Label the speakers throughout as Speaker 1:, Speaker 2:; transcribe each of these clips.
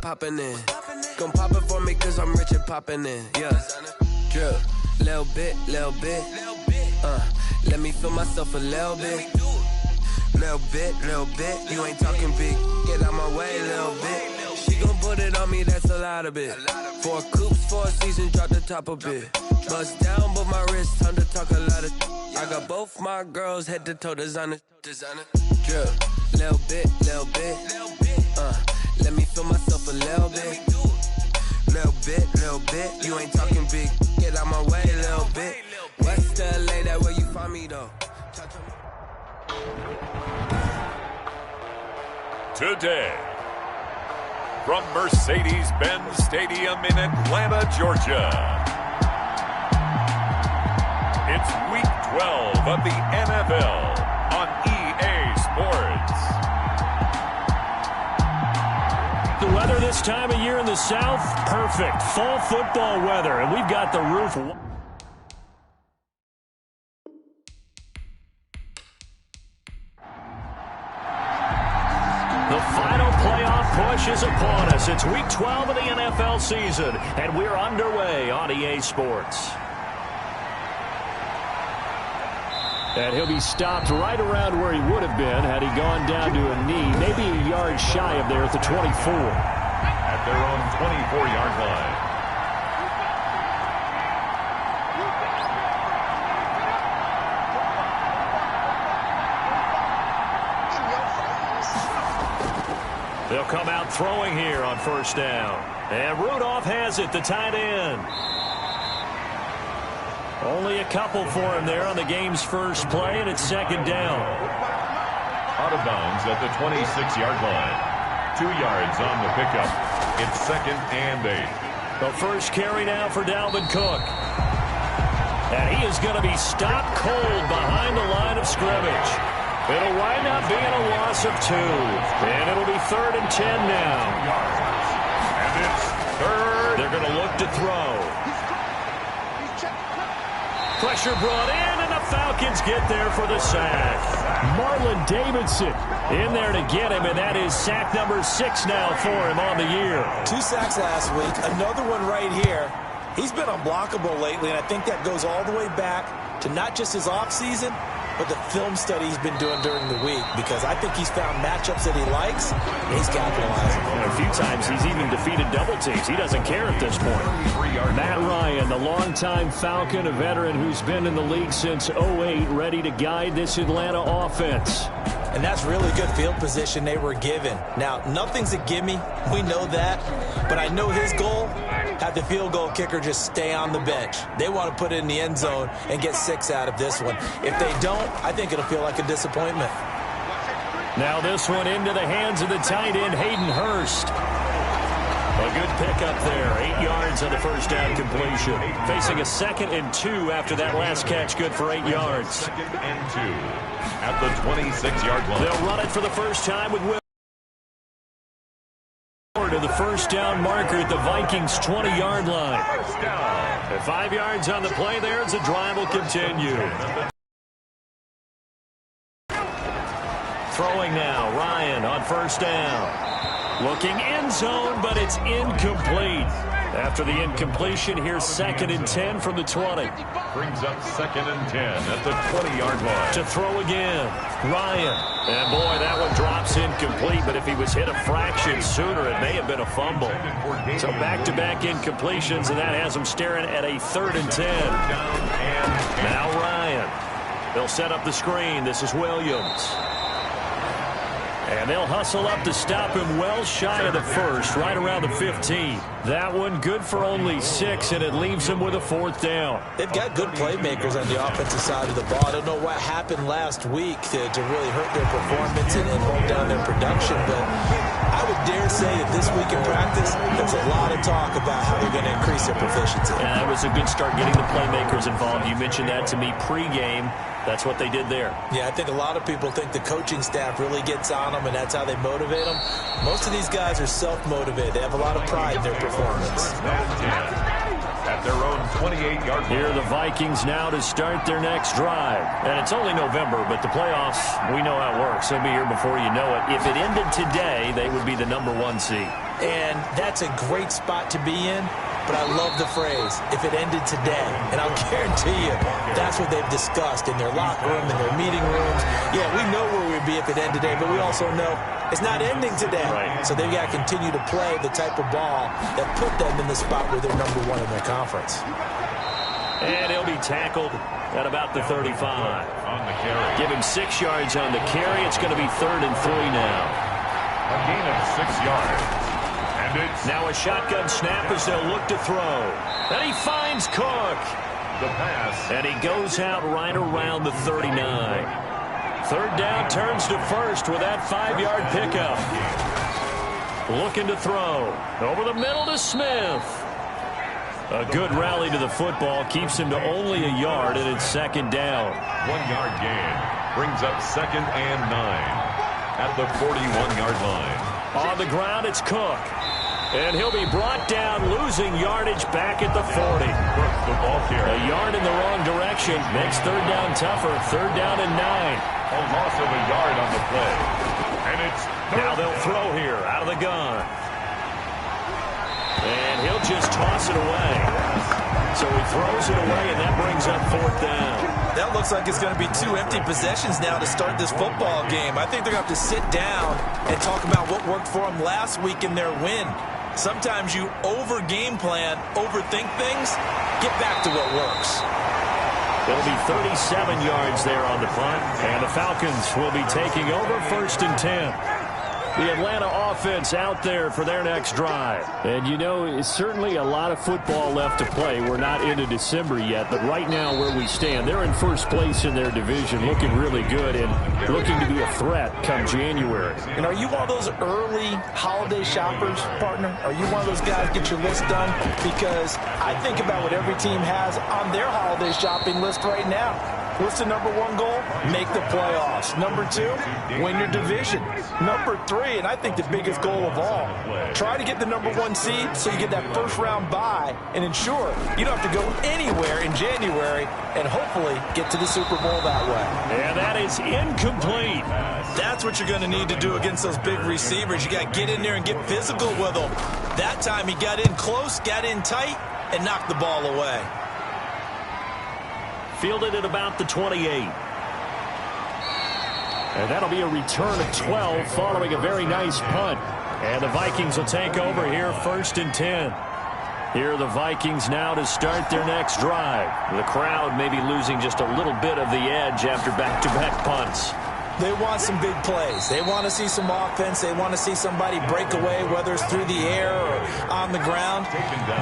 Speaker 1: poppin' in. Gon' pop it for me cause I'm rich and poppin' in. Yeah. Drip. Little bit. Let me feel myself a little bit. Little bit. You ain't talking big. Get out my way, little bit. She gon' put it on me, that's a lot of it. 4 coops, 4 seasons, drop the top a bit. Bust down, but my wrist, time to talk a lot of. I got both my girls head to toe designer. Drip. Little bit. Let me feel myself a little bit. Little bit. You ain't talking big. Get out my way, little bit. West LA, that where you find me though.
Speaker 2: Today, from Mercedes-Benz Stadium in Atlanta, Georgia, it's Week 12 of the NFL on EA Sports.
Speaker 3: The weather this time of year in the South, perfect. Fall football weather, and we've got the roof. The final playoff push is upon us. It's Week 12 of the NFL season, and we're underway on EA Sports. And he'll be stopped right around where he would have been had he gone down to a knee, maybe a yard shy of there at the 24.
Speaker 2: At their own 24-yard line.
Speaker 3: They'll come out throwing here on first down. And Rudolph has it, the tight end. Only a couple for him there on the game's first play, and it's second down.
Speaker 2: Out of bounds at the 26-yard line. 2 yards on the pickup. It's 2nd and 8.
Speaker 3: The first carry now for Dalvin Cook. And he is going to be stopped cold behind the line of scrimmage. It'll wind up being a loss of 2. And it'll be 3rd and 10 now.
Speaker 2: And it's 3rd.
Speaker 3: They're going to look to throw. Pressure brought in, and the Falcons get there for the sack. Marlon Davidson in there to get him, and that is sack number 6 now for him on the year.
Speaker 4: 2 sacks last week, another one right here. He's been unblockable lately, and I think that goes all the way back to not just his offseason, but the film study he's been doing during the week, because I think he's found matchups that he likes, and he's capitalizing.
Speaker 3: And a few times he's even defeated double teams. He doesn't care at this point. Matt Ryan, the longtime Falcon, a veteran who's been in the league since '08, ready to guide this Atlanta offense.
Speaker 4: And that's really good field position they were given. Now, nothing's a gimme. We know that. But I know his goal, have the field goal kicker just stay on the bench. They want to put it in the end zone and get 6 out of this one. If they don't, I think it'll feel like a disappointment.
Speaker 3: Now this one into the hands of the tight end, Hayden Hurst. A good pickup there. 8 yards on the first down completion. Facing a 2nd and 2 after that last catch. Good for 8 yards.
Speaker 2: 2nd and 2 at the 26-yard line.
Speaker 3: They'll run it for the first time with Will. To the first down marker at the Vikings 20-yard line. At 5 yards on the play there as the drive will continue. Throwing now, Ryan on first down. Looking end zone, but it's incomplete. After the incompletion, here's 2nd and 10 from the 20.
Speaker 2: Brings up 2nd and 10 at the 20-yard line.
Speaker 3: To throw again, Ryan. And boy, that one drops incomplete, but if he was hit a fraction sooner, it may have been a fumble. So back-to-back incompletions, and that has him staring at a 3rd and 10. Now Ryan. They'll set up the screen. This is Williams. And they'll hustle up to stop him well shy of the first, right around the 15. That one good for only 6, and it leaves them with a 4th down.
Speaker 4: They've got good playmakers on the offensive side of the ball. I don't know what happened last week to really hurt their performance and hold down their production, but I would dare say that this week in practice, there's a lot of talk about how they're going to increase their proficiency.
Speaker 3: And that was a good start getting the playmakers involved. You mentioned that to me pregame. That's what they did there.
Speaker 4: Yeah, I think a lot of people think the coaching staff really gets on them, and that's how they motivate them. Most of these guys are self-motivated. They have a lot of pride in their performance.
Speaker 2: at their own 28-yard line.
Speaker 3: Here are the Vikings now to start their next drive. And it's only November, but the playoffs, we know how it works. They'll be here before you know it. If it ended today, they would be the #1 seed.
Speaker 4: And that's a great spot to be in. But I love the phrase, if it ended today. And I'll guarantee you, that's what they've discussed in their locker room, in their meeting rooms. Yeah, we know where we'd be if it ended today, but we also know it's not ending today.
Speaker 3: Right.
Speaker 4: So they've got to continue to play the type of ball that put them in the spot where they're #1 in their conference.
Speaker 3: And he'll be tackled at about the 35.
Speaker 2: On the carry.
Speaker 3: Give him 6 yards on the carry. It's going to be 3rd and 3 now.
Speaker 2: A gain of 6 yards.
Speaker 3: Now a shotgun snap as they'll look to throw. And he finds Cook.
Speaker 2: The pass.
Speaker 3: And he goes out right around the 39. 3rd down, turns to first with that 5-yard pickup. Looking to throw. Over the middle to Smith. A good rally to the football. Keeps him to only a yard, and it's 2nd down.
Speaker 2: 1-yard gain. Brings up 2nd and 9 at the 41-yard line.
Speaker 3: On the ground, it's Cook. And he'll be brought down, losing yardage back at the 40.
Speaker 2: The ball carrier.
Speaker 3: A yard in the wrong direction. Makes 3rd down tougher. 3rd down and 9.
Speaker 2: A loss of a yard on the play. And it's
Speaker 3: now they'll throw here out of the gun. And he'll just toss it away. So he throws it away, and that brings up 4th down.
Speaker 4: That looks like it's going to be 2 empty possessions now to start this football game. I think they're going to have to sit down and talk about what worked for them last week in their win. Sometimes you over-game plan, overthink things, get back to what works.
Speaker 3: It'll be 37 yards there on the punt, and the Falcons will be taking over 1st and 10. The Atlanta offense out there for their next drive. And, you know, it's certainly a lot of football left to play. We're not into December yet, but right now where we stand, they're in 1st place in their division, looking really good and looking to be a threat come January.
Speaker 4: And are you one of those early holiday shoppers, partner? Are you one of those guys get your list done? Because I think about what every team has on their holiday shopping list right now. What's the #1 goal? Make the playoffs. #2, win your division. #3, and I think the biggest goal of all, try to get the #1 seed so you get that 1st-round bye and ensure you don't have to go anywhere in January and hopefully get to the Super Bowl that way.
Speaker 3: And that is incomplete.
Speaker 4: That's what you're going to need to do against those big receivers. You got to get in there and get physical with them. That time he got in close, got in tight, and knocked the ball away.
Speaker 3: Fielded at about the 28. And that'll be a return of 12 following a very nice punt. And the Vikings will take over here 1st and 10. Here are the Vikings now to start their next drive. The crowd may be losing just a little bit of the edge after back-to-back punts.
Speaker 4: They want some big plays. They want to see some offense. They want to see somebody break away, whether it's through the air or on the ground.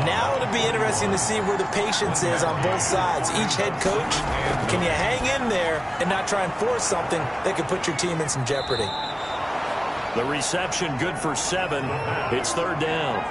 Speaker 4: Now it'll be interesting to see where the patience is on both sides. Each head coach, can you hang in there and not try and force something that could put your team in some jeopardy?
Speaker 3: The reception good for 7. It's 3rd down.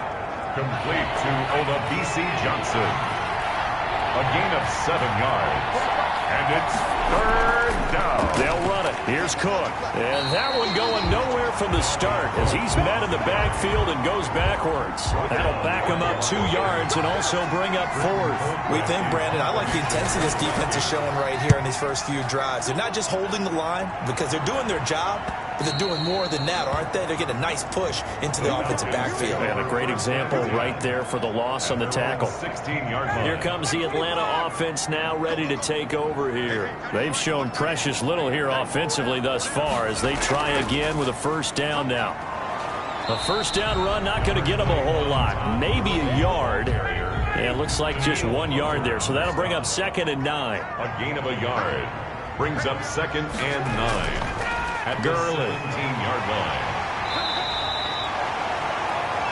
Speaker 2: Complete to Olabisi Johnson. A gain of 7 yards. And it's 3rd down.
Speaker 3: They'll run it. Here's Cook. And that one going nowhere from the start as he's met in the backfield and goes backwards. That'll back him up 2 yards and also bring up 4th.
Speaker 4: We think, Brandon, I like the intensity this defense is showing right here in these first few drives. They're not just holding the line because they're doing their job, but they're doing more than that, aren't they? They're getting a nice push into the offensive backfield.
Speaker 3: And a great example right there for the loss on the tackle.
Speaker 2: 16-yard line.
Speaker 3: Here comes the Atlanta offense now ready to take over here. They've shown precious little here offensively thus far as they try again with a 1st down now. A 1st down run not going to get them a whole lot. Maybe a yard. And it looks like just 1 yard there. So that'll bring up 2nd and 9.
Speaker 2: A gain of a yard. Brings up 2nd and 9. At the 17-yard line.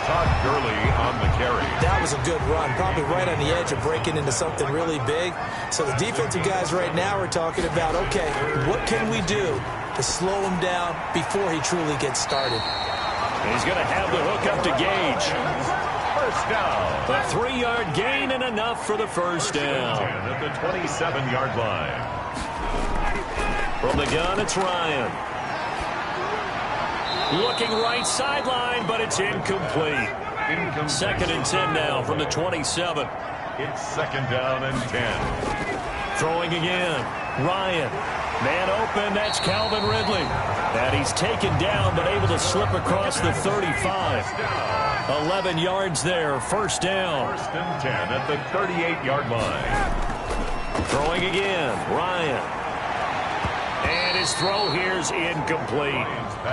Speaker 2: Todd Gurley on the carry.
Speaker 4: That was a good run, probably right on the edge of breaking into something really big. So the defensive guys right now are talking about, okay, what can we do to slow him down before he truly gets started?
Speaker 3: He's going to have the hook up to Gage.
Speaker 2: 1st down.
Speaker 3: A 3-yard gain and enough for the 1st down.
Speaker 2: At the 27-yard line.
Speaker 3: From the gun, it's Ryan. Looking right sideline, but it's incomplete. 2nd and 10 now from the 27.
Speaker 2: It's 2nd down and 10.
Speaker 3: Throwing again. Ryan. Man open. That's Calvin Ridley. And he's taken down but able to slip across the 35. 11 yards there. 1st down.
Speaker 2: 1st and 10 at the 38-yard line.
Speaker 3: Throwing again. Ryan. And his throw here's incomplete.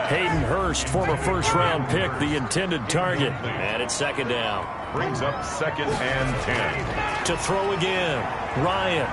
Speaker 3: Hayden Hurst, former first-round pick, the intended target. And it's 2nd down.
Speaker 2: Brings up 2nd and 10.
Speaker 3: To throw again. Ryan.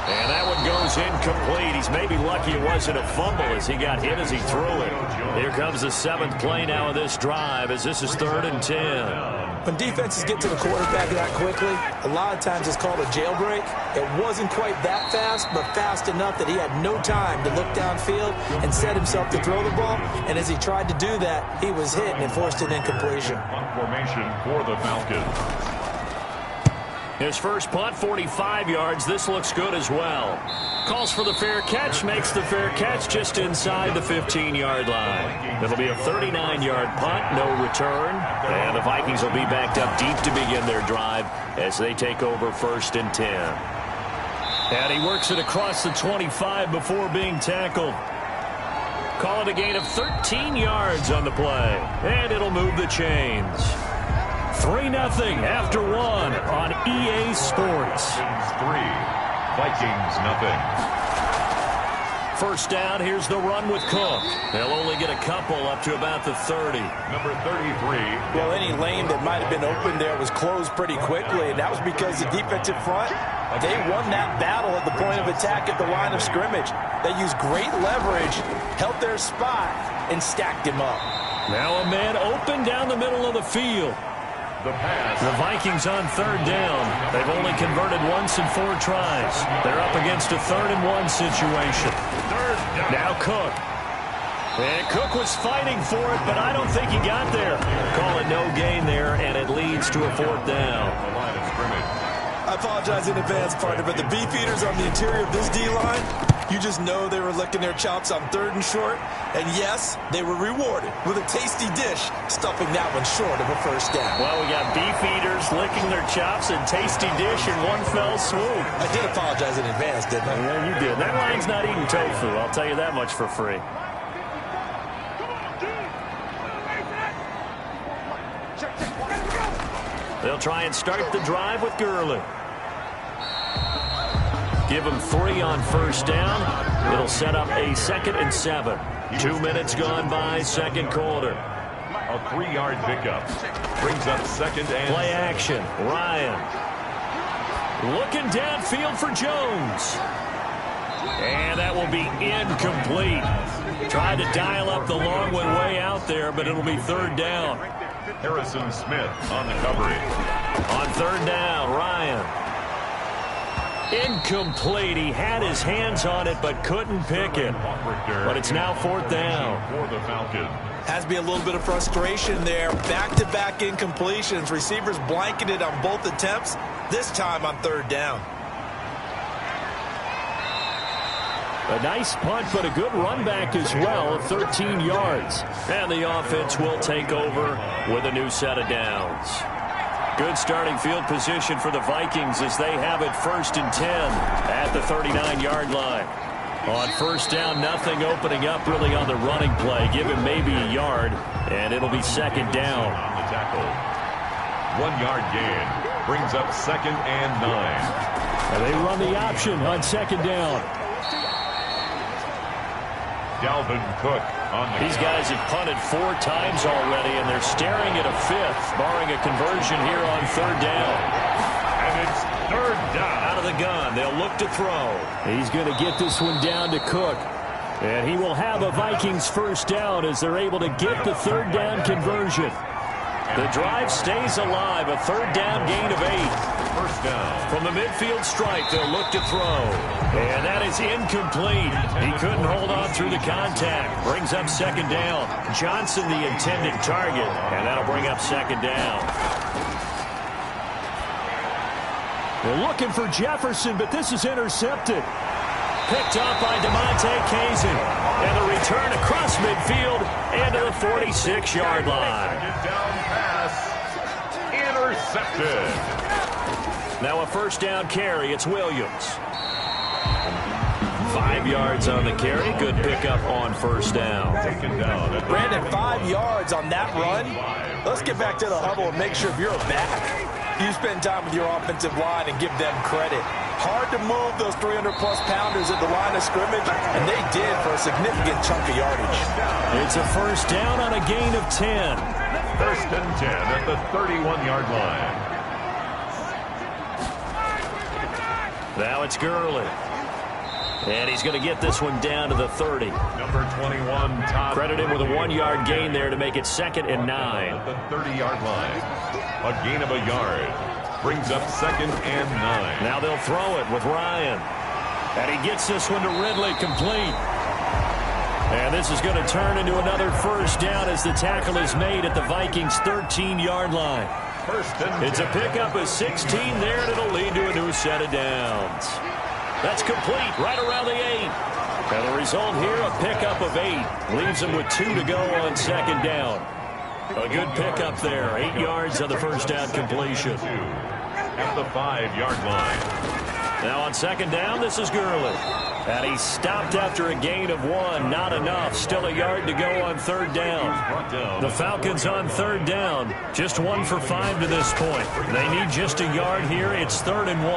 Speaker 3: And that one goes incomplete. He's maybe lucky it wasn't a fumble as he got hit as he threw it. Here comes the 7th play now of this drive as this is 3rd and 10.
Speaker 4: When defenses get to the quarterback that quickly, a lot of times it's called a jailbreak. It wasn't quite that fast, but fast enough that he had no time to look downfield and set himself to throw the ball. And as he tried to do that, he was hit and it forced an incompletion.
Speaker 2: Punt formation for the Falcons.
Speaker 3: His first punt, 45 yards. This looks good as well. Calls for the fair catch, makes the fair catch just inside the 15-yard line. It'll be a 39-yard punt, no return. And the Vikings will be backed up deep to begin their drive as they take over 1st and 10. And he works it across the 25 before being tackled. Call it a gain of 13 yards on the play. And it'll move the chains. 3-0 after 1 on EA Sports.
Speaker 2: 3, Vikings nothing.
Speaker 3: 1st down, here's the run with Cook. They'll only get a couple up to about the 30.
Speaker 2: Number 33.
Speaker 4: Well, any lane that might have been open there was closed pretty quickly, and that was because the defensive front, they won that battle at the point of attack at the line of scrimmage. They used great leverage, held their spot, and stacked him up.
Speaker 3: Now a man open down the middle of the field. The Vikings on 3rd down. They've only converted once in 4 tries. They're up against a 3rd and 1 situation. Now Cook. And Cook was fighting for it, but I don't think he got there. Call it no gain there, and it leads to a 4th down.
Speaker 4: I apologize in advance, partner, but the beefeaters on the interior of this D-line, you just know they were licking their chops on 3rd and short. And yes, they were rewarded with a tasty dish, stuffing that one short of a 1st down.
Speaker 3: Well, we got beefeaters licking their chops and tasty dish in one fell swoop.
Speaker 4: I did apologize in advance, didn't I?
Speaker 3: Yeah, you did. That line's not eating tofu, I'll tell you that much for free. They'll try and start the drive with Gurley. Give him 3 on 1st down. It'll set up a 2nd and 7. 2 minutes gone by, 2nd quarter.
Speaker 2: A 3-yard pickup. Brings up 2nd and...
Speaker 3: Play action. Ryan. Looking downfield for Jones. And that will be incomplete. Tried to dial up the long one way out there, but it'll be 3rd down.
Speaker 2: Harrison Smith on the coverage.
Speaker 3: On 3rd down, Ryan. Incomplete. He had his hands on it but couldn't pick it. But it's now 4th down.
Speaker 2: For the Falcons.
Speaker 4: Has to be a little bit of frustration there. Back-to-back incompletions. Receivers blanketed on both attempts, this time on 3rd down.
Speaker 3: A nice punt, but a good run back as well of 13 yards. And the offense will take over with a new set of downs. Good starting field position for the Vikings as they have it 1st and 10 at the 39-yard line. On 1st down, nothing opening up really on the running play. Give him maybe a yard, and it'll be 2nd down.
Speaker 2: On the tackle. 1-yard gain. Brings up 2nd and 9.
Speaker 3: And they run the option on 2nd down.
Speaker 2: Dalvin Cook on the
Speaker 3: These guys have punted 4 times already, and they're staring at a 5th, barring a conversion here on 3rd down.
Speaker 2: And it's 3rd down.
Speaker 3: Out of the gun, they'll look to throw. He's going to get this one down to Cook. And he will have a Vikings 1st down as they're able to get the 3rd down conversion. The drive stays alive, a 3rd down gain of 8.
Speaker 2: 1st down.
Speaker 3: From the midfield stripe, they'll look to throw. And that is incomplete. He couldn't hold on through the contact. Brings up 2nd down. Johnson, the intended target. And that'll bring up 2nd down. They're looking for Jefferson, but this is intercepted. Picked up by DeMonte Kazin. And the return across midfield and to the 46-yard line.
Speaker 2: Down pass. intercepted.
Speaker 3: Now a first down carry. It's Williams. 5 yards on the carry. Good pickup on first down.
Speaker 4: Brandon, 5 yards on that run. Let's get back to the huddle and make sure if you're a back, you spend time with your offensive line and give them credit. Hard to move those 300-plus pounders at the line of scrimmage, and they did for a significant chunk of yardage.
Speaker 3: It's a first down on a gain of 10.
Speaker 2: First and 10 at the 31-yard line.
Speaker 3: Now it's Gurley. And he's going to get this one down to the 30.
Speaker 2: Number 21, Todd.
Speaker 3: Credit him with a 1-yard gain there to make it 2nd and 9.
Speaker 2: At the 30-yard line. A gain of a yard. Brings up 2nd and 9.
Speaker 3: Now they'll throw it with Ryan. And he gets this one to Ridley complete. And this is going to turn into another first down as the tackle is made at the Vikings' 13-yard line.
Speaker 2: First and 10.
Speaker 3: It's a pickup of 16 there, and it'll lead to a new set of downs. That's complete right around the 8. And the result here, a pickup of 8. Leaves them with 2 to go on 2nd down. A good pickup there. 8 yards on the first down completion.
Speaker 2: At the 5-yard line.
Speaker 3: Now on 2nd down, this is Gurley. And he stopped after a gain of 1. Not enough. Still a yard to go on 3rd down. The Falcons on 3rd down. Just 1 for 5 to this point. They need just a yard here. It's 3rd and 1.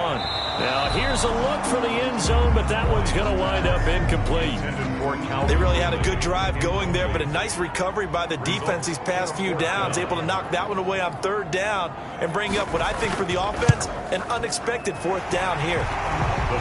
Speaker 3: Now here's a look for the end zone, but that one's going to wind up incomplete.
Speaker 4: They really had a good drive going there, but a nice recovery by the defense these past few downs. Able to knock that one away on 3rd down and bring up what I think for the offense, an unexpected 4th down here.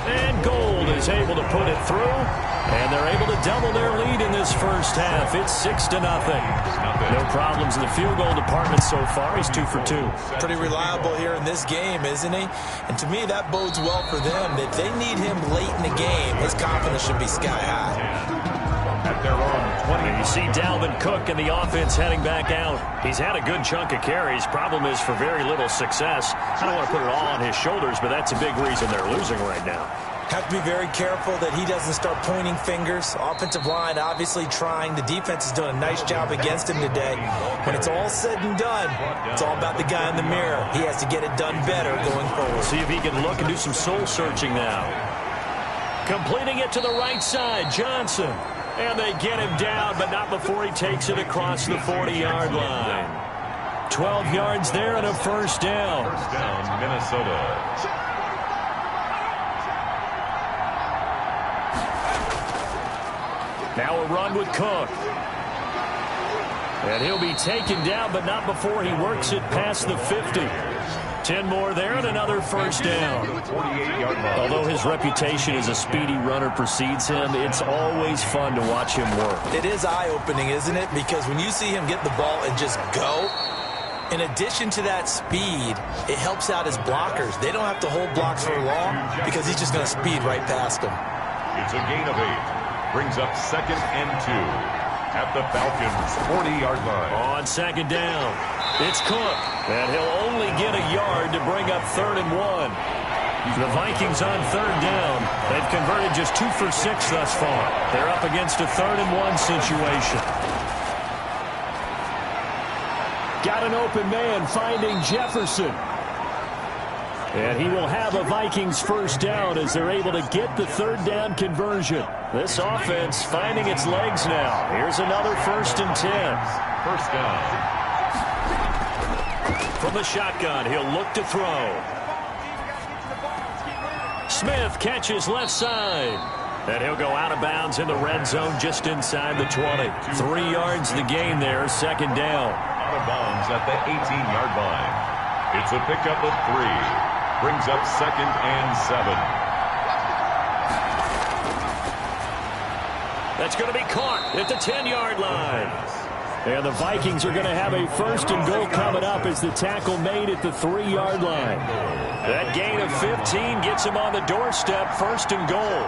Speaker 3: And Gold is able to put it through, and they're able to double their lead in this first half. It's 6-0. No problems in the field goal department so far. He's 2 for 2.
Speaker 4: Pretty reliable here in this game, isn't he? And to me, that bodes well for them. If they need him late in the game, his confidence should be sky high.
Speaker 2: At their own 20.
Speaker 3: You see Dalvin Cook and the offense heading back out. He's had a good chunk of carries. Problem is for very little success. I don't want to put it all on his shoulders, but that's a big reason they're losing right now.
Speaker 4: Have to be very careful that he doesn't start pointing fingers. Offensive line obviously trying. The defense has done a nice job against him today. When it's all said and done, it's all about the guy in the mirror. He has to get it done better going forward.
Speaker 3: See if he can look and do some soul searching now. Completing it to the right side, Johnson. And they get him down, but not before he takes it across the 40-yard line. 12 yards there and a first down.
Speaker 2: First down, Minnesota.
Speaker 3: Now a run with Cook. And he'll be taken down, but not before he works it past the 50. 10 more there and another first down. Although his reputation as a speedy runner precedes him, it's always fun to watch him work.
Speaker 4: It is eye-opening, isn't it? Because when you see him get the ball and just go, in addition to that speed, it helps out his blockers. They don't have to hold blocks for long because he's just going to speed right past them.
Speaker 2: It's a gain of 8. Brings up 2nd and 2. At the Falcons' 40-yard line.
Speaker 3: On 2nd down, it's Cook. And he'll only get a yard to bring up 3rd and 1. The Vikings on 3rd down. They've converted just 2 for 6 thus far. They're up against a 3rd and 1 situation. Got an open man finding Jefferson. And he will have a Vikings first down as they're able to get the 3rd down conversion. This offense finding its legs now. Here's another 1st and 10.
Speaker 2: First down.
Speaker 3: From the shotgun, he'll look to throw. Smith catches left side. And he'll go out of bounds in the red zone just inside the 20. 3 yards the gain there, 2nd down.
Speaker 2: Out of bounds at the 18-yard line. It's a pickup of 3. Brings up 2nd and 7.
Speaker 3: That's going to be caught at the 10-yard line. And the Vikings are going to have a 1st and goal coming up as the tackle made at the 3-yard line. That gain of 15 gets him on the doorstep, 1st and goal.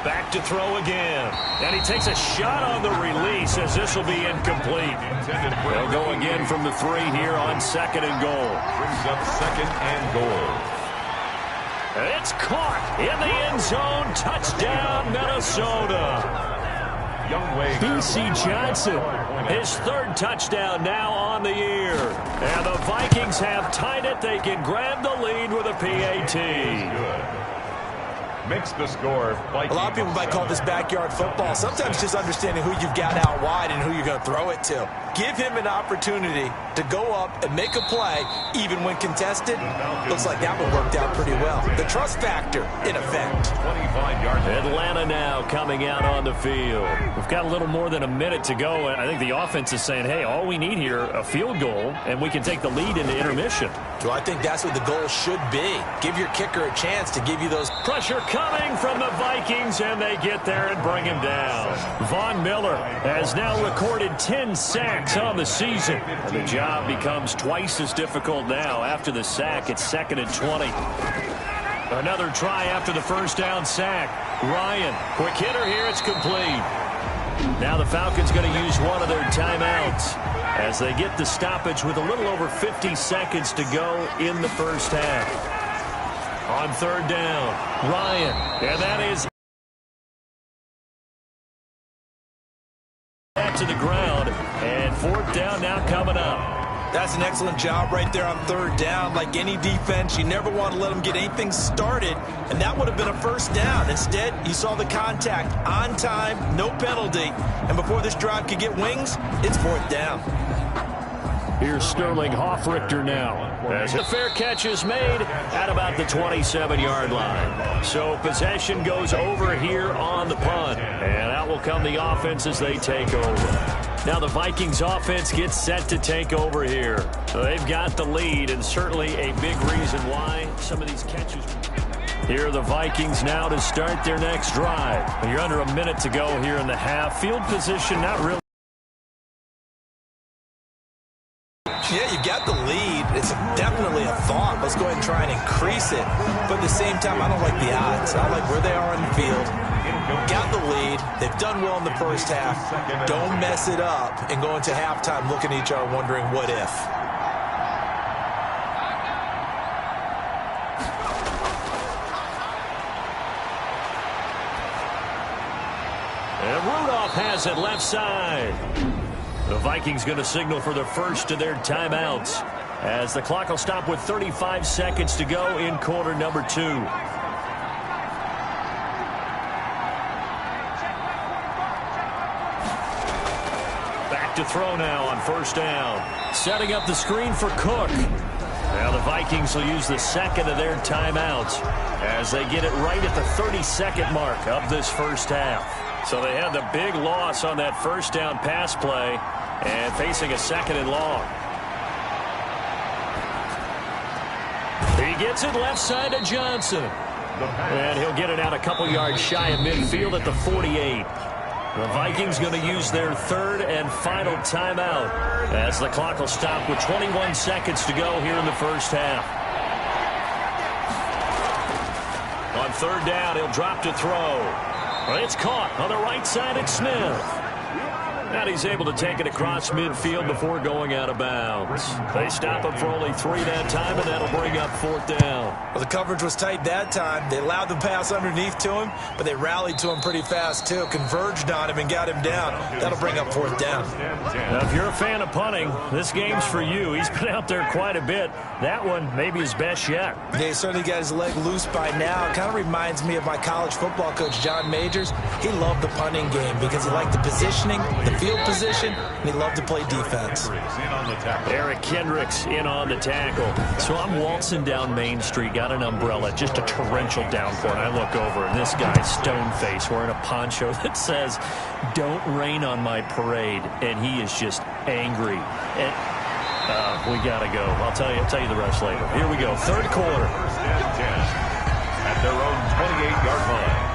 Speaker 3: Back to throw again. And he takes a shot on the release as this will be incomplete. They'll go again from the 3 here on 2nd and goal.
Speaker 2: Brings up 2nd and goal.
Speaker 3: It's caught in the end zone. Touchdown, Minnesota. B.C. Johnson, his third touchdown now on the year. And the Vikings have tied it. They can grab the lead with a PAT.
Speaker 2: Makes the score.
Speaker 4: A lot of people might call this backyard football. Sometimes just understanding who you've got out wide and who you're going to throw it to. Give him an opportunity to go up and make a play, even when contested. Looks like that one worked out pretty well. The trust factor, in effect.
Speaker 2: 25 yards.
Speaker 3: Atlanta now coming out on the field. We've got a little more than a minute to go. I think the offense is saying, hey, all we need here, a field goal, and we can take the lead into intermission.
Speaker 4: So I think that's what the goal should be. Give your kicker a chance to give you those.
Speaker 3: Pressure coming from the Vikings, and they get there and bring him down. Von Miller has now recorded 10 sacks on the season. And the job becomes twice as difficult now. After the sack, it's 2nd and 20. Another try after the first down sack. Ryan, quick hitter here, it's complete. Now the Falcons going to use one of their timeouts as they get the stoppage with a little over 50 seconds to go in the first half. On 3rd down, Ryan, and that is to the ground, and 4th down now coming up.
Speaker 4: That's an excellent job right there on 3rd down. Like any defense, you never want to let them get anything started, and that would have been a first down. Instead, you saw the contact on time, no penalty, and before this drive could get wings, it's 4th down.
Speaker 3: Here's Sterling Hoffrichter now, as the fair catch is made at about the 27-yard line. So possession goes over here on the punt, and out will come the offense as they take over. Now the Vikings offense gets set to take over here. They've got the lead, and certainly a big reason why some of these catches. Here are the Vikings now to start their next drive. You're under a minute to go here in the half. Field position not really.
Speaker 4: Yeah, you got the lead. It's definitely a thought. Let's go ahead and try and increase it. But at the same time, I don't like the odds. I like where they are on the field. Got the lead. They've done well in the first half. Don't mess it up and go into halftime looking at each other wondering what if.
Speaker 3: And Rudolph has it left side. The Vikings going to signal for the first of their timeouts as the clock will stop with 35 seconds to go in quarter number 2. Back to throw now on 1st down. Setting up the screen for Cook. Now the Vikings will use the second of their timeouts as they get it right at the 30-second mark of this first half. So they had the big loss on that first down pass play and facing a 2nd and long. He gets it left side to Johnson. And he'll get it out a couple yards shy of midfield at the 48. The Vikings going to use their 3rd and final timeout as the clock will stop with 21 seconds to go here in the first half. On 3rd down, he'll drop to throw. It's caught on the right side at Smith. And he's able to take it across midfield before going out of bounds. They stop him for only 3 that time, and that'll bring up 4th down.
Speaker 4: Well, the coverage was tight that time. They allowed the pass underneath to him, but they rallied to him pretty fast, too. Converged on him and got him down. That'll bring up 4th down.
Speaker 3: Now, if you're a fan of punting, this game's for you. He's been out there quite a bit. That one maybe his best yet.
Speaker 4: Yeah, he certainly got his leg loose by now. It kind of reminds me of my college football coach, John Majors. He loved the punting game because he liked the positioning, the field position, and he loved to play defense.
Speaker 3: Eric Kendricks in on the tackle. So I'm waltzing down Main Street, got an umbrella, just a torrential downpour, and I look over, and this guy's stone-faced wearing a poncho that says, "Don't rain on my parade," and he is just angry. And we got to go. I'll tell you the rest later. Here we go, 3rd quarter.
Speaker 2: At their own 28-yard line.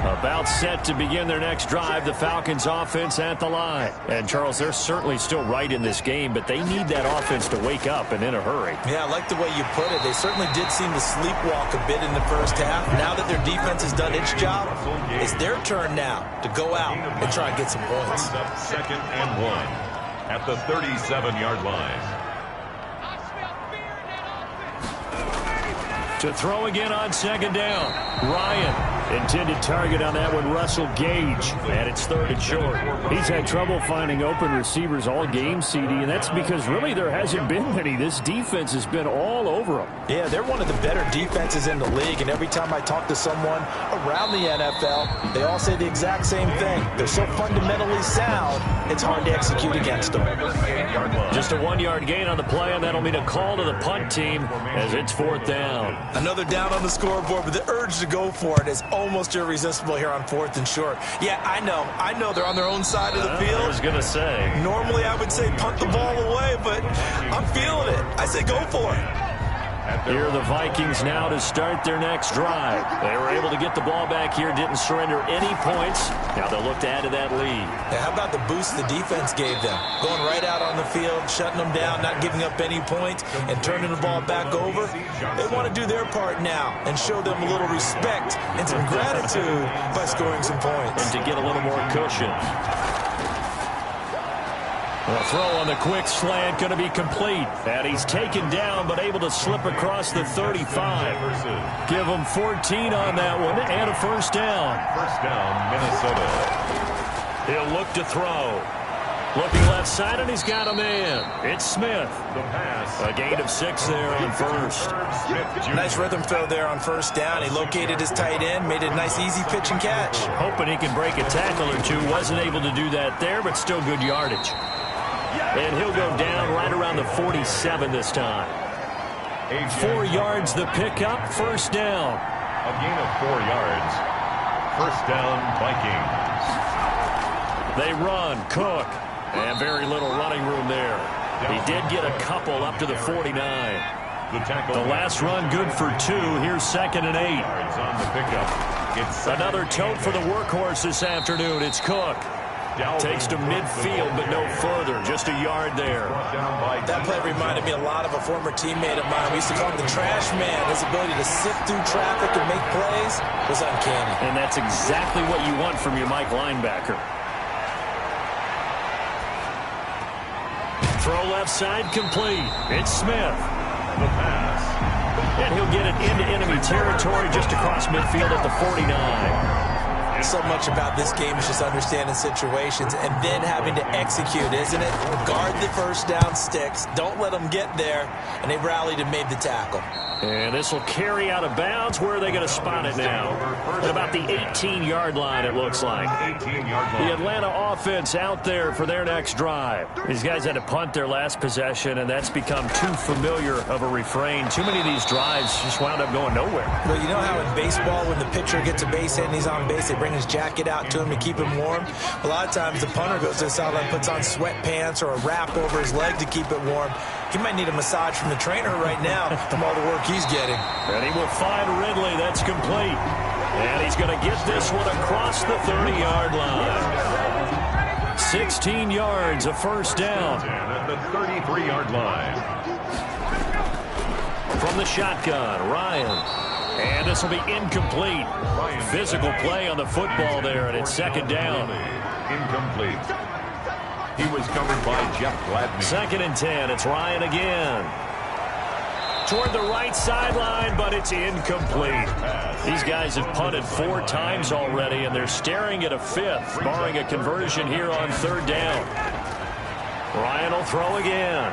Speaker 3: About set to begin their next drive, the Falcons offense at the line. And, Charles, they're certainly still right in this game, but they need that offense to wake up and in a hurry.
Speaker 4: Yeah, I like the way you put it. They certainly did seem to sleepwalk a bit in the first half. Now that their defense has done its job, it's their turn now to go out and try and get some points.
Speaker 2: 2nd and 1 at the 37-yard line.
Speaker 3: To throw again on 2nd down. Ryan Intended target on that one, Russell Gage, and it's 3rd and short.
Speaker 5: He's had trouble finding open receivers all game, CD, and that's because really there hasn't been many. This defense has been all over them.
Speaker 4: Yeah, they're one of the better defenses in the league, and every time I talk to someone around the NFL, they all say the exact same thing. They're so fundamentally sound, it's hard to execute against them.
Speaker 3: Just a 1-yard gain on the play, and that'll mean a call to the punt team as it's 4th down.
Speaker 4: Another down on the scoreboard, but the urge to go for it is almost irresistible here on 4th and short. Yeah, I know they're on their own side of the field.
Speaker 3: I was going to say.
Speaker 4: Normally I would say punt the ball away, but I'm feeling it. I say go for it.
Speaker 3: Here are the Vikings now to start their next drive. They were able to get the ball back here, didn't surrender any points. Now they'll look to add to that lead.
Speaker 4: Yeah, how about the boost the defense gave them? Going right out on the field, shutting them down, not giving up any points, and turning the ball back over. They want to do their part now and show them a little respect and some gratitude by scoring some points.
Speaker 3: And to get a little more cushion. The throw on the quick slant going to be complete. And he's taken down but able to slip across the 35. Give him 14 on that one and a 1st down.
Speaker 2: 1st down, Minnesota.
Speaker 3: He'll look to throw. Looking left side, and he's got a man. It's Smith.
Speaker 2: The pass.
Speaker 3: A gain of 6 there on 1st.
Speaker 4: Nice rhythm throw there on 1st down. He located his tight end, made it a nice easy pitch and catch.
Speaker 3: Hoping he can break a tackle or two. Wasn't able to do that there, but still good yardage. And he'll go down right around the 47 this time. 4 yards the pickup, 1st down.
Speaker 2: A gain of 4 yards. 1st down, Vikings.
Speaker 3: They run, Cook. And very little running room there. He did get a couple up to the 49. The last run good for 2. Here's 2nd and 8.
Speaker 2: On the pickup. It's
Speaker 3: another tote for the workhorse this afternoon. It's Cook. Takes to midfield, but no further. Just a yard there.
Speaker 4: That play reminded me a lot of a former teammate of mine. We used to call him the trash man. His ability to sift through traffic and make plays was uncanny.
Speaker 3: And that's exactly what you want from your Mike linebacker. Throw left side complete. It's Smith.
Speaker 2: The pass.
Speaker 3: And he'll get it into enemy territory just across midfield at the 49.
Speaker 4: So much about this game is just understanding situations and then having to execute, isn't it? Guard the 1st down sticks. Don't let them get there. And they rallied and made the tackle.
Speaker 3: And this will carry out of bounds. Where are they going to spot it now? At about the 18-yard line, it looks like. The Atlanta offense out there for their next drive. These guys had to punt their last possession, and that's become too familiar of a refrain. Too many of these drives just wound up going nowhere.
Speaker 4: Well, you know how in baseball, when the pitcher gets a base hit and he's on base, they bring his jacket out to him to keep him warm? A lot of times the punter goes to the sideline, puts on sweatpants or a wrap over his leg to keep it warm. He might need a massage from the trainer right now from all the work he's getting.
Speaker 3: And he will find Ridley. That's complete. And he's going to get this one across the 30-yard line. 16 yards, a 1st down.
Speaker 2: At the 33-yard line.
Speaker 3: From the shotgun, Ryan. And this will be incomplete. Physical play on the football there, and it's 2nd down.
Speaker 2: Incomplete. He was covered by Jeff Gladney.
Speaker 3: 2nd and 10. It's Ryan again. Toward the right sideline, but it's incomplete. These guys have punted 4 times already, and they're staring at a 5th, barring a conversion here on 3rd down. Ryan will throw again.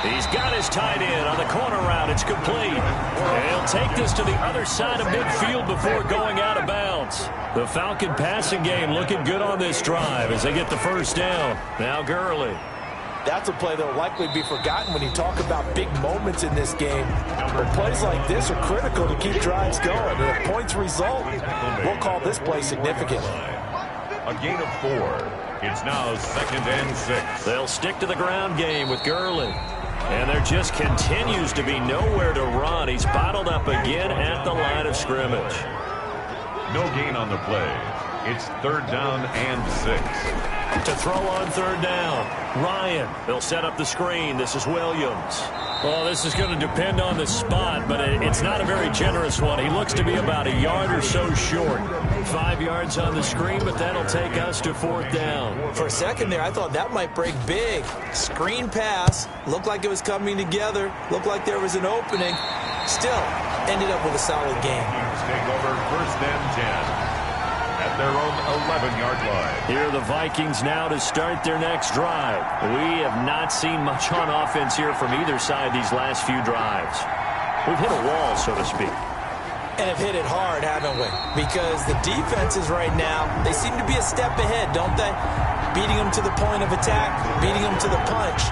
Speaker 3: He's got his tight end on the corner route. It's complete. And he'll take this to the other side of midfield before going out of bounds. The Falcon passing game looking good on this drive as they get the 1st down. Now Gurley.
Speaker 4: That's a play that will likely be forgotten when you talk about big moments in this game. But plays like this are critical to keep drives going. And if points result, we'll call this play significant.
Speaker 2: A gain of 4. It's now 2nd and 6.
Speaker 3: They'll stick to the ground game with Gurley. And there just continues to be nowhere to run. He's bottled up again at the line of scrimmage.
Speaker 2: No gain on the play. It's 3rd down and 6.
Speaker 3: To throw on 3rd down, Ryan. They'll set up the screen. This is Williams. Well, this is going to depend on the spot, but it's not a very generous one. He looks to be about a yard or so short. 5 yards on the screen, but that'll take us to 4th down.
Speaker 4: For a second there, I thought that might break big. Screen pass. Looked like it was coming together. Looked like there was an opening. Still, ended up with a solid game.
Speaker 2: Take over 1st and 10 at their own 11-yard line.
Speaker 3: Here are the Vikings now to start their next drive. We have not seen much on offense here from either side these last few drives. We've hit a wall, so to speak.
Speaker 4: And have hit it hard, haven't we? Because the defenses right now, they seem to be a step ahead, don't they? Beating them to the point of attack, beating them to the punch.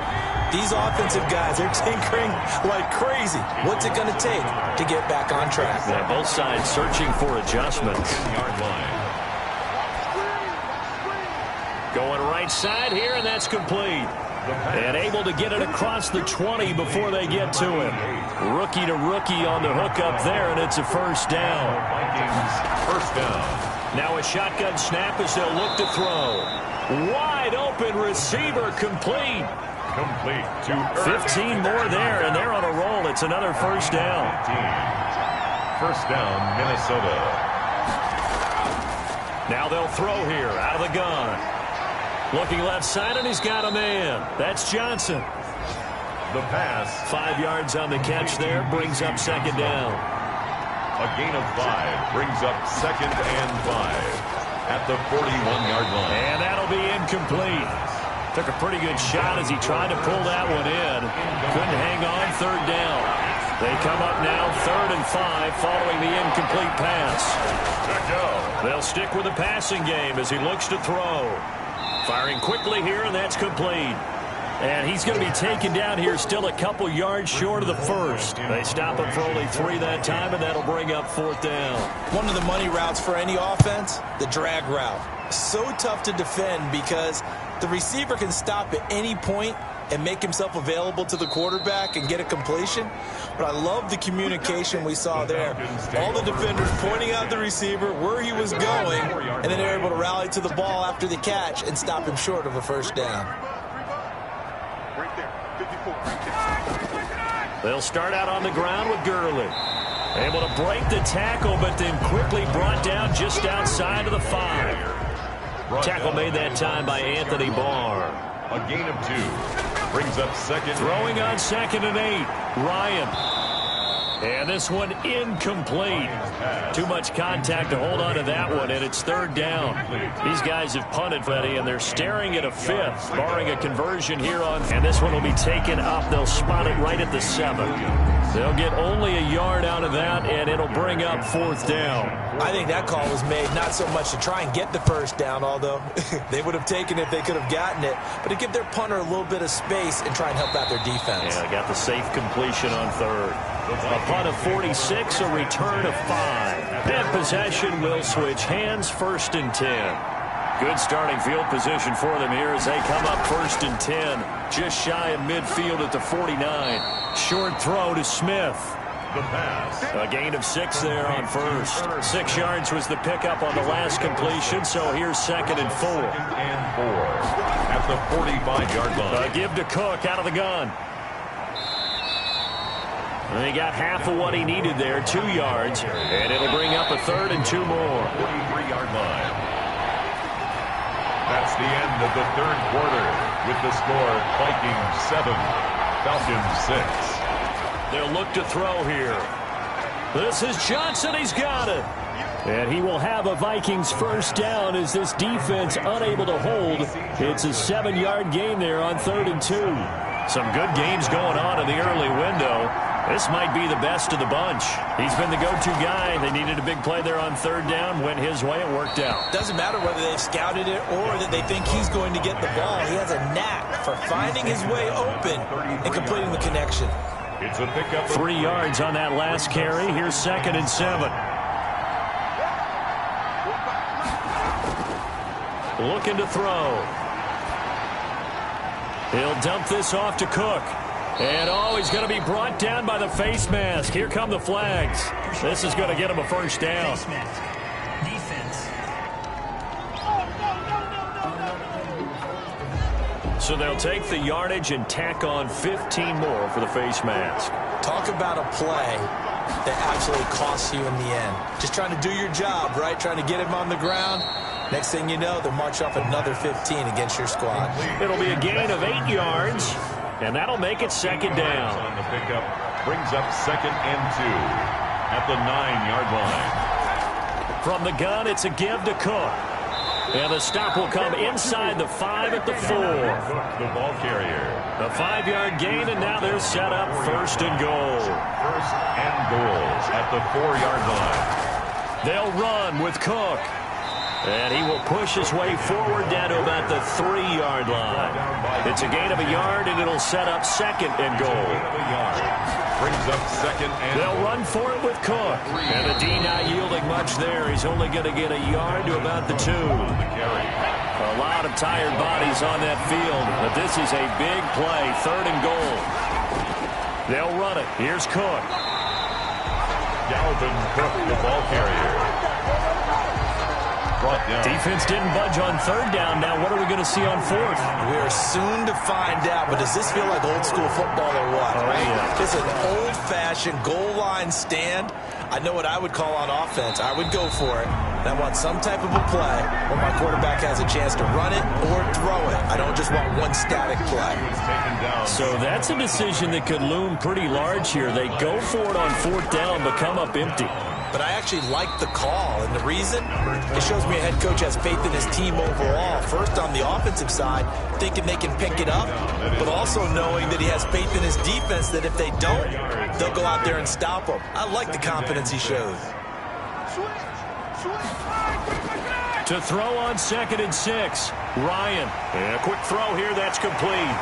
Speaker 4: These offensive guys, they're tinkering like crazy. What's it going to take to get back on track?
Speaker 3: Yeah, both sides searching for adjustments.
Speaker 2: Yard line.
Speaker 3: Going right side here, and that's complete. And able to get it across the 20 before they get to him. Rookie to rookie on the hook up there, and it's a first down.
Speaker 2: Vikings first down.
Speaker 3: Now a shotgun snap as they'll look to throw. Wide open receiver complete.
Speaker 2: Complete to
Speaker 3: 15 more there, and they're on a roll. It's another first down.
Speaker 2: 15. First down, Minnesota.
Speaker 3: Now they'll throw here out of the gun. Looking left side, and he's got a man. That's Johnson.
Speaker 2: The pass.
Speaker 3: 5 yards on the catch there, brings up second down.
Speaker 2: A gain of 5 brings up 2nd and 5 at the 41-yard line.
Speaker 3: And that'll be incomplete. Took a pretty good shot as he tried to pull that one in. Couldn't hang on, third down. They come up now 3rd and 5 following the incomplete pass. They'll stick with the passing game as he looks to throw. Firing quickly here, and that's complete. And he's going to be taken down here still a couple yards short of the first. They stop him for only 3 that time, and that'll bring up 4th down.
Speaker 4: One of the money routes for any offense, the drag route. So tough to defend because the receiver can stop at any point and make himself available to the quarterback and get a completion. But I love the communication we saw there. All the defenders pointing out the receiver, where he was going, and then they're able to rally to the ball after the catch and stop him short of a first down.
Speaker 3: They'll start out on the ground with Gurley. Able to break the tackle, but then quickly brought down just outside of the 5. Tackle made that time by Anthony Barr.
Speaker 2: A gain of 2 brings up second.
Speaker 3: Throwing on 2nd and 8. Ryan. And this one incomplete. Too much contact to hold on to that one, and it's 3rd down. These guys have punted, Freddie, and they're staring at a 5th, barring a conversion here on. And this one will be taken up. They'll spot it right at the 7. They'll get only a yard out of that, and it'll bring up 4th down.
Speaker 4: I think that call was made not so much to try and get the first down, although they would have taken it if they could have gotten it, but to give their punter a little bit of space and try and help out their defense.
Speaker 3: Yeah, got the safe completion on 3rd. A punt of 46, a return of 5. And possession will switch hands, 1st and 10. Good starting field position for them here as they come up 1st and 10. Just shy of midfield at the 49. Short throw to Smith.
Speaker 2: The pass.
Speaker 3: A gain of 6 there on 1st. 6 yards was the pickup on the last completion, so here's 2nd and 4.
Speaker 2: 2nd and 4 at the 45-yard line.
Speaker 3: A give to Cook out of the gun. And he got half of what he needed there, 2 yards, and it'll bring up a 3rd and 2 more.
Speaker 2: 43-yard line. That's the end of the 3rd quarter with the score Vikings 7, Falcons 6.
Speaker 3: They'll look to throw here. This is Johnson. He's got it. And he will have a Vikings first down as this defense unable to hold. It's a 7-yard gain there on 3rd and 2. Some good games going on in the early window. This might be the best of the bunch. He's been the go-to guy. They needed a big play there on 3rd down. Went his way. It worked out.
Speaker 4: Doesn't matter whether they've scouted it or that they think he's going to get the ball. He has a knack for finding his way open and completing the connection.
Speaker 2: It's a pickup.
Speaker 3: 3 yards on that last carry. Here's 2nd and 7. Looking to throw. He'll dump this off to Cook. And, he's going to be brought down by the face mask. Here come the flags. This is going to get him a first down. So they'll take the yardage and tack on 15 more for the face mask.
Speaker 4: Talk about a play that absolutely costs you in the end. Just trying to do your job, right? Trying to get him on the ground. Next thing you know, they'll march off another 15 against your squad.
Speaker 3: It'll be a gain of 8 yards, and that'll make it 2nd down.
Speaker 2: On the pickup brings up 2nd and 2. at the 9-yard line.
Speaker 3: From the gun, it's a give to Cook. And the stop will come inside the 5 at the 4.
Speaker 2: The ball carrier.
Speaker 3: A 5-yard gain, and now they're set up 1st and goal.
Speaker 2: 1st and goal at the 4-yard line.
Speaker 3: They'll run with Cook. And he will push his way forward down to about the 3-yard line. It's a gain of a yard, and it'll set up 2nd and goal.
Speaker 2: Brings up 2nd and
Speaker 3: they'll run for it with Cook. And the D not yielding much there. He's only going to get a yard to about the 2. A lot of tired bodies on that field, but this is a big play, 3rd and goal. They'll run it. Here's Cook.
Speaker 2: Dalvin Cook, the ball carrier.
Speaker 3: Defense didn't budge on 3rd down. Now what are we going to see on 4th?
Speaker 4: We are soon to find out, but does this feel like old school football or what?
Speaker 3: Oh, yeah.
Speaker 4: It's an old-fashioned goal line stand. I know what I would call on offense. I would go for it. And I want some type of a play where my quarterback has a chance to run it or throw it. I don't just want one static play.
Speaker 3: So that's a decision that could loom pretty large here. They go for it on 4th down but come up empty.
Speaker 4: But I actually like the call, and the reason? It shows me a head coach has faith in his team overall. First, on the offensive side, thinking they can pick it up, but also knowing that he has faith in his defense that if they don't, they'll go out there and stop them. I like the confidence he shows.
Speaker 3: To throw on 2nd and 6, Ryan. And a quick throw here, that's complete.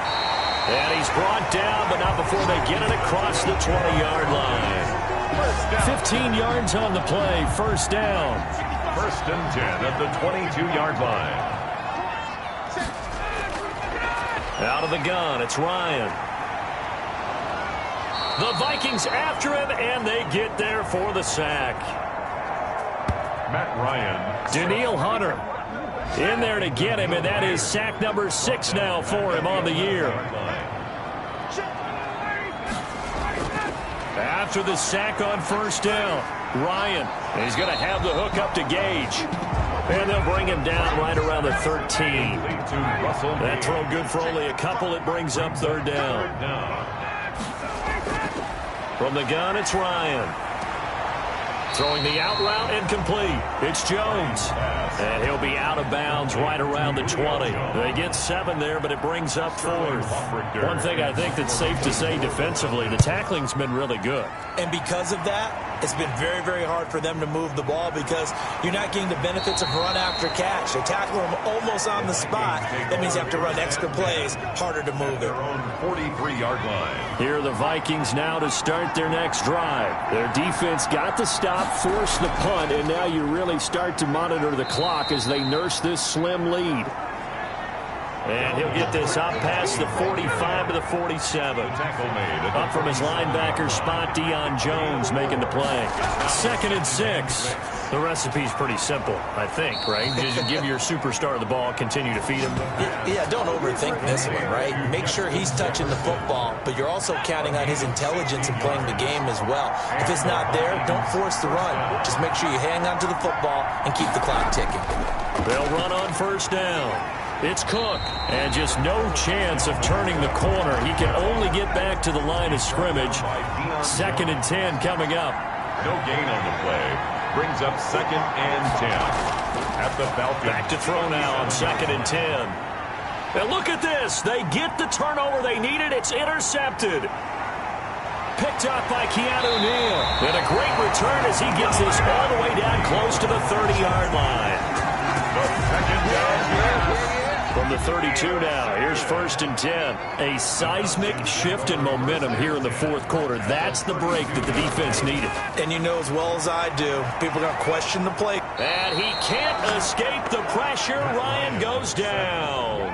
Speaker 3: And he's brought down, but not before they get it across the 20-yard line. 15 yards on the play, 1st down.
Speaker 2: 1st and 10 at the 22-yard line.
Speaker 3: Out of the gun, it's Ryan. The Vikings after him, and they get there for the sack.
Speaker 2: Matt Ryan.
Speaker 3: Danielle Hunter in there to get him, and that is sack number 6 now for him on the year. After the sack on 1st down, Ryan. And he's going to have the hook up to Gage. And they'll bring him down right around the 13. That throw good for only a couple. It brings up 3rd down. From the gun, it's Ryan. Throwing the out route and complete. It's Jones. And he'll be out of bounds right around the 20. They get 7 there, but it brings up 4th. One thing I think that's safe to say defensively, the tackling's been really good.
Speaker 4: And because of that, it's been very, very hard for them to move the ball because you're not getting the benefits of run after catch. They tackle them almost on the spot. That means you have to run extra plays, harder to move it.
Speaker 2: 43-yard line.
Speaker 3: Here are the Vikings now to start their next drive. Their defense got the stop, forced the punt, and now you really start to monitor the clock as they nurse this slim lead. And he'll get this up past the 45 to the 47. Up from his linebacker spot, Deion Jones making the play. 2nd and 6. The recipe's pretty simple, I think, right? Just give your superstar the ball, continue to feed him.
Speaker 4: Yeah, don't overthink this one, right? Make sure he's touching the football, but you're also counting on his intelligence in playing the game as well. If it's not there, don't force the run. Just make sure you hang on to the football and keep the clock ticking.
Speaker 3: They'll run on 1st down. It's Cook, and just no chance of turning the corner. He can only get back to the line of scrimmage. 2nd and 10 coming up.
Speaker 2: No gain on the play. Brings up 2nd and 10 at the Falcons.
Speaker 3: Back to throw now on 2nd and 10. And look at this. They get the turnover they needed. It's intercepted. Picked up by Keanu Neal. And a great return as he gets this all the way down close to the 30-yard line.
Speaker 2: The 2nd down here.
Speaker 3: From the 32 now, here's 1st and 10. A seismic shift in momentum here in the 4th quarter. That's the break that the defense needed.
Speaker 4: And you know as well as I do, people are going to question the play.
Speaker 3: And he can't escape the pressure. Ryan goes down.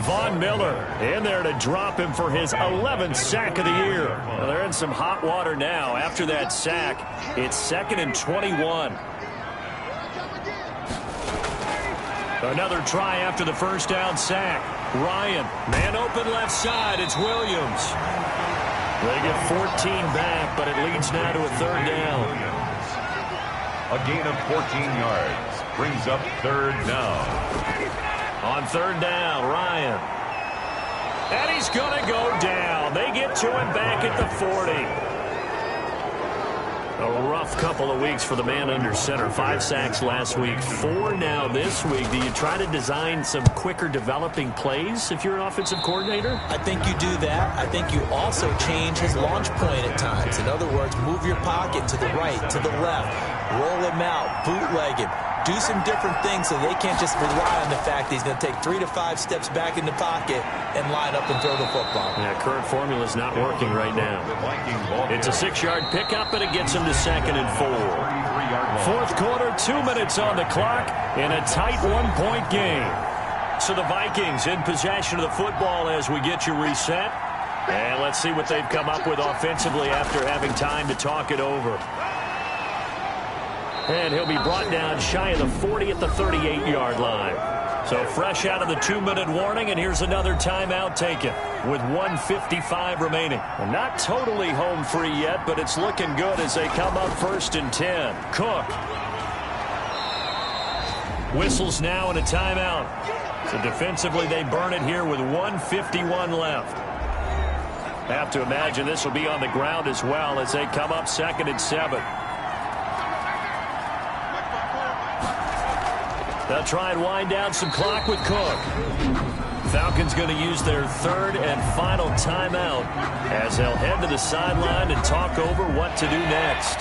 Speaker 3: Von Miller in there to drop him for his 11th sack of the year. Well, they're in some hot water now. After that sack, it's 2nd and 21. Another try after the 1st down sack. Ryan, man open left side. It's Williams. They get 14 back, but it leads now to a 3rd down.
Speaker 2: A gain of 14 yards. Brings up 3rd down.
Speaker 3: On 3rd down, Ryan. And he's going to go down. They get to him back at the 40. A rough couple of weeks for the man under center. 5 sacks last week, 4 now this week. Do you try to design some quicker developing plays if you're an offensive coordinator?
Speaker 4: I think you do that. I think you also change his launch point at times. In other words, move your pocket to the right, to the left, roll him out, bootleg him. Do some different things so they can't just rely on the fact that he's going to take 3 to 5 steps back in the pocket and line up and throw the football.
Speaker 3: Yeah, current formula is not working right now. It's a 6-yard pickup, and it gets him to 2nd and 4.
Speaker 5: Fourth quarter, 2 minutes on the clock in a tight 1-point game.
Speaker 3: So the Vikings in possession of the football as we get you reset. And let's see what they've come up with offensively after having time to talk it over. And he'll be brought down shy of the 40 at the 38-yard line. So fresh out of the 2-minute warning, and here's another timeout taken with 1:55 remaining.
Speaker 5: Well, not totally home free yet, but it's looking good as they come up 1st and 10. Cook.
Speaker 3: Whistles now and a timeout. So defensively they burn it here with 1:51 left. Have to imagine this will be on the ground as well as they come up 2nd and 7. They'll try and wind down some clock with Cook. Falcons going to use their 3rd and final timeout as they'll head to the sideline and talk over what to do next.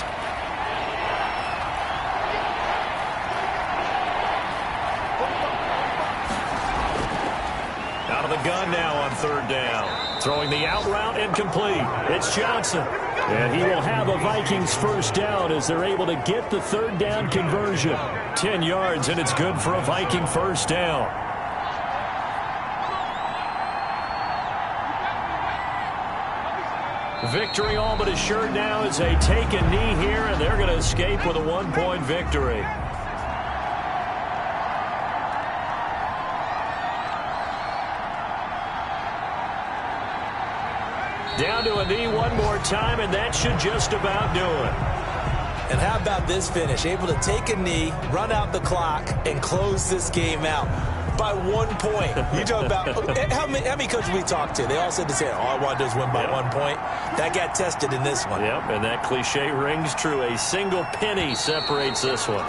Speaker 3: Out of the gun now on 3rd down. Throwing the out route incomplete. It's Johnson.
Speaker 5: And he will have a Vikings first down as they're able to get the 3rd down conversion.
Speaker 3: 10 yards, and it's good for a Viking first down. Victory all but assured now as they take a knee here, and they're going to escape with a 1-point victory. Down to a knee one more time, and that should just about do it.
Speaker 4: And how about this finish? Able to take a knee, run out the clock, and close this game out by 1 point. You talk about how many coaches we talked to? They all said the same. All I want to do is win by 1 point. That got tested in this one.
Speaker 3: Yep, and that cliche rings true. A single penny separates this one.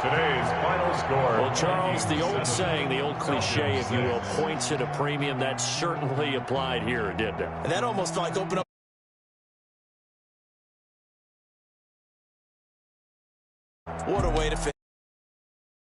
Speaker 2: Today's final score.
Speaker 3: Well, Charles, the old saying, the old cliche, if you will, points at a premium, that certainly applied here, didn't it?
Speaker 4: And that almost like opened up. What a way to finish.